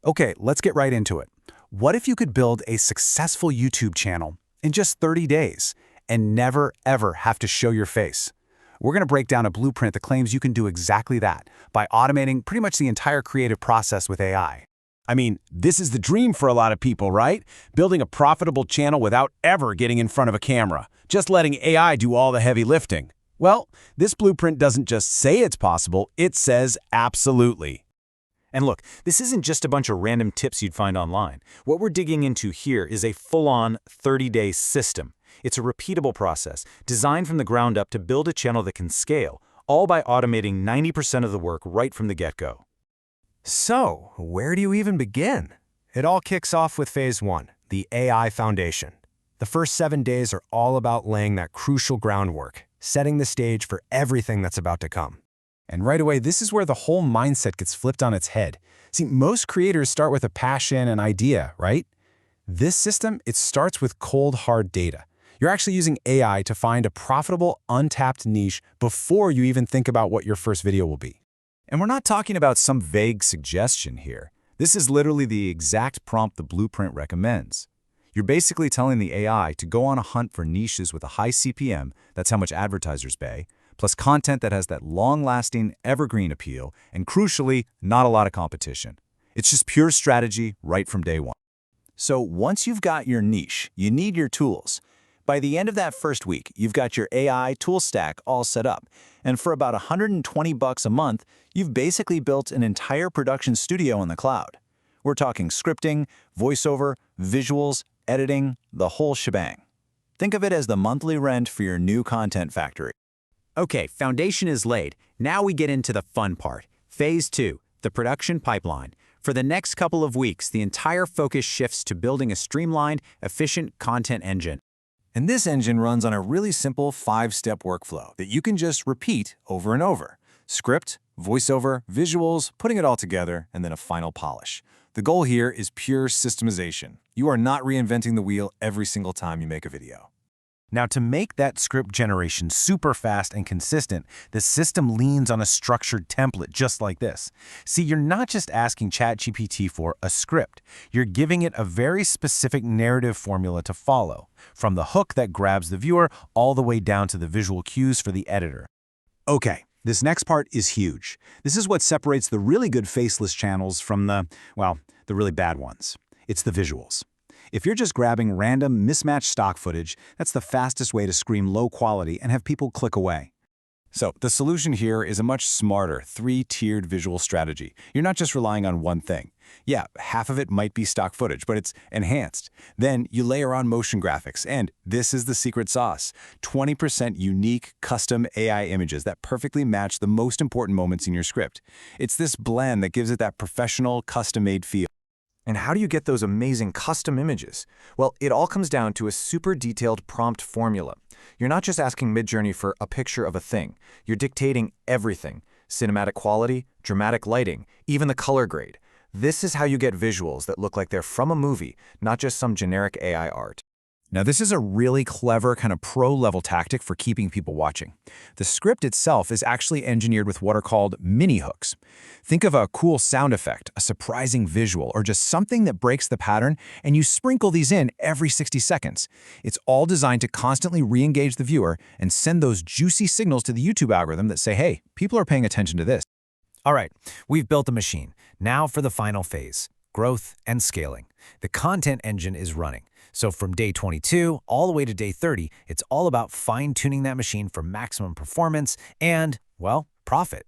Okay, let's get right into it. What if you could build a successful YouTube channel in just 30 days and never, ever have to show your face? We're going to break down a blueprint that claims you can do exactly that by automating pretty much the entire creative process with AI. I mean, this is the dream for a lot of people, right? Building a profitable channel without ever getting in front of a camera, just letting AI do all the heavy lifting. Well, this blueprint doesn't just say it's possible, it says absolutely. And look, this isn't just a bunch of random tips you'd find online. What we're digging into here is a full-on 30-day system. It's a repeatable process, designed from the ground up to build a channel that can scale, all by automating 90% of the work right from the get-go. So, where do you even begin? It all kicks off with Phase 1, the AI Foundation. The first 7 days are all about laying that crucial groundwork, setting the stage for everything that's about to come. And right away, this is where the whole mindset gets flipped on its head. See, most creators start with a passion and idea, right? This system, it starts with cold, hard data. You're actually using AI to find a profitable, untapped niche before you even think about what your first video will be. And we're not talking about some vague suggestion here. This is literally the exact prompt the blueprint recommends. You're basically telling the AI to go on a hunt for niches with a high CPM, that's how much advertisers pay, plus content that has that long-lasting, evergreen appeal, and crucially, not a lot of competition. It's just pure strategy right from day one. So once you've got your niche, you need your tools. By the end of that first week, you've got your AI tool stack all set up, and for about $120 a month, you've basically built an entire production studio in the cloud. We're talking scripting, voiceover, visuals, editing, the whole shebang. Think of it as the monthly rent for your new content factory. Okay, foundation is laid. Now we get into the fun part. Phase 2, the production pipeline. For the next couple of weeks, the entire focus shifts to building a streamlined, efficient content engine. And this engine runs on a really simple 5-step workflow that you can just repeat over and over. Script, voiceover, visuals, putting it all together, and then a final polish. The goal here is pure systemization. You are not reinventing the wheel every single time you make a video. Now, to make that script generation super fast and consistent, the system leans on a structured template just like this. See, you're not just asking ChatGPT for a script. You're giving it a very specific narrative formula to follow, from the hook that grabs the viewer all the way down to the visual cues for the editor. Okay, this next part is huge. This is what separates the really good faceless channels from the really bad ones. It's the visuals. If you're just grabbing random, mismatched stock footage, that's the fastest way to scream low quality and have people click away. So the solution here is a much smarter, 3-tiered visual strategy. You're not just relying on one thing. Yeah, half of it might be stock footage, but it's enhanced. Then you layer on motion graphics, and this is the secret sauce. 20% unique, custom AI images that perfectly match the most important moments in your script. It's this blend that gives it that professional, custom-made feel. And how do you get those amazing custom images? Well, it all comes down to a super detailed prompt formula. You're not just asking Midjourney for a picture of a thing. You're dictating everything: cinematic quality, dramatic lighting, even the color grade. This is how you get visuals that look like they're from a movie, not just some generic AI art. Now, this is a really clever kind of pro-level tactic for keeping people watching. The script itself is actually engineered with what are called mini hooks. Think of a cool sound effect, a surprising visual, or just something that breaks the pattern, and you sprinkle these in every 60 seconds. It's all designed to constantly re-engage the viewer and send those juicy signals to the YouTube algorithm that say, hey, people are paying attention to this. All right, we've built the machine. Now for the final phase, growth and scaling. The content engine is running. So from day 22 all the way to day 30, it's all about fine-tuning that machine for maximum performance and, well, profit.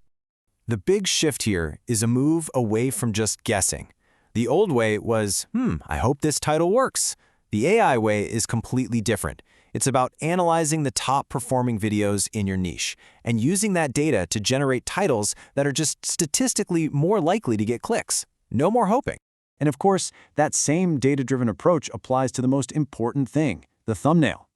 The big shift here is a move away from just guessing. The old way was, I hope this title works. The AI way is completely different. It's about analyzing the top-performing videos in your niche and using that data to generate titles that are just statistically more likely to get clicks. No more hoping. And of course, that same data-driven approach applies to the most important thing, the thumbnail.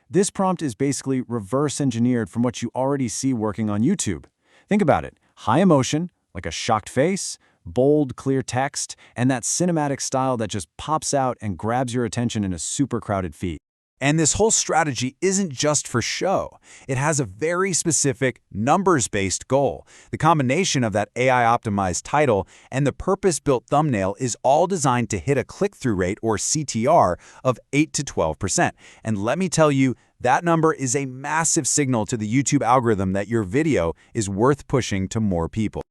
This prompt is basically reverse engineered from what you already see working on YouTube. Think about it: high emotion, like a shocked face, bold, clear text, and that cinematic style that just pops out and grabs your attention in a super crowded feed. And this whole strategy isn't just for show. It has a very specific numbers-based goal. The combination of that AI-optimized title and the purpose-built thumbnail is all designed to hit a click-through rate, or CTR, of 8 to 12%. And let me tell you, that number is a massive signal to the YouTube algorithm that your video is worth pushing to more people.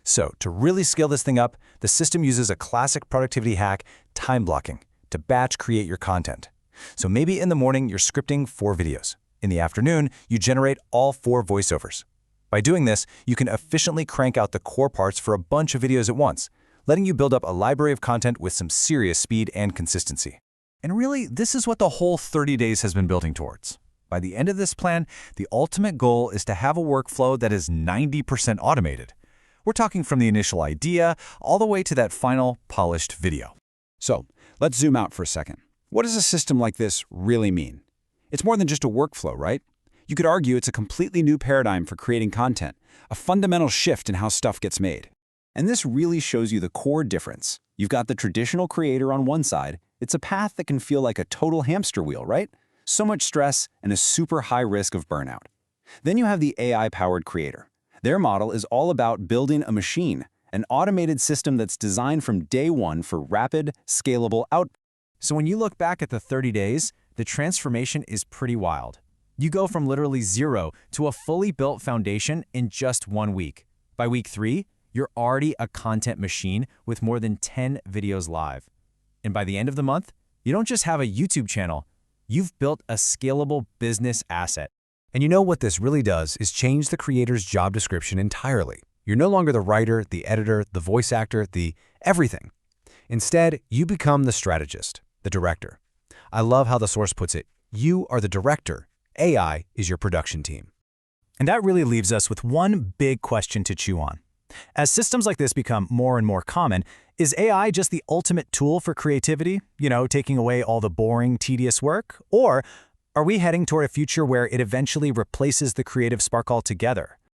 So, to really scale this thing up, the system uses a classic productivity hack, time blocking, to batch create your content. So maybe in the morning, you're scripting 4 videos. In the afternoon, you generate all 4 voiceovers. By doing this, you can efficiently crank out the core parts for a bunch of videos at once, letting you build up a library of content with some serious speed and consistency. And really, this is what the whole 30 days has been building towards. By the end of this plan, the ultimate goal is to have a workflow that is 90% automated. We're talking from the initial idea all the way to that final polished video. So, let's zoom out for a second. What does a system like this really mean? It's more than just a workflow, right? You could argue it's a completely new paradigm for creating content, a fundamental shift in how stuff gets made. And this really shows you the core difference. You've got the traditional creator on one side. It's a path that can feel like a total hamster wheel, right? So much stress and a super high risk of burnout. Then you have the AI-powered creator. Their model is all about building a machine, an automated system that's designed from day one for rapid, scalable output. So when you look back at the 30 days, the transformation is pretty wild. You go from literally 0 to a fully built foundation in just 1 week. By week 3, you're already a content machine with more than 10 videos live. And by the end of the month, you don't just have a YouTube channel, you've built a scalable business asset. And you know what this really does is change the creator's job description entirely. You're no longer the writer, the editor, the voice actor, the everything. Instead, you become the strategist, the director. I love how the source puts it. You are the director. AI is your production team. And that really leaves us with one big question to chew on. As systems like this become more and more common, is AI just the ultimate tool for creativity, taking away all the boring, tedious work? Or are we heading toward a future where it eventually replaces the creative spark altogether?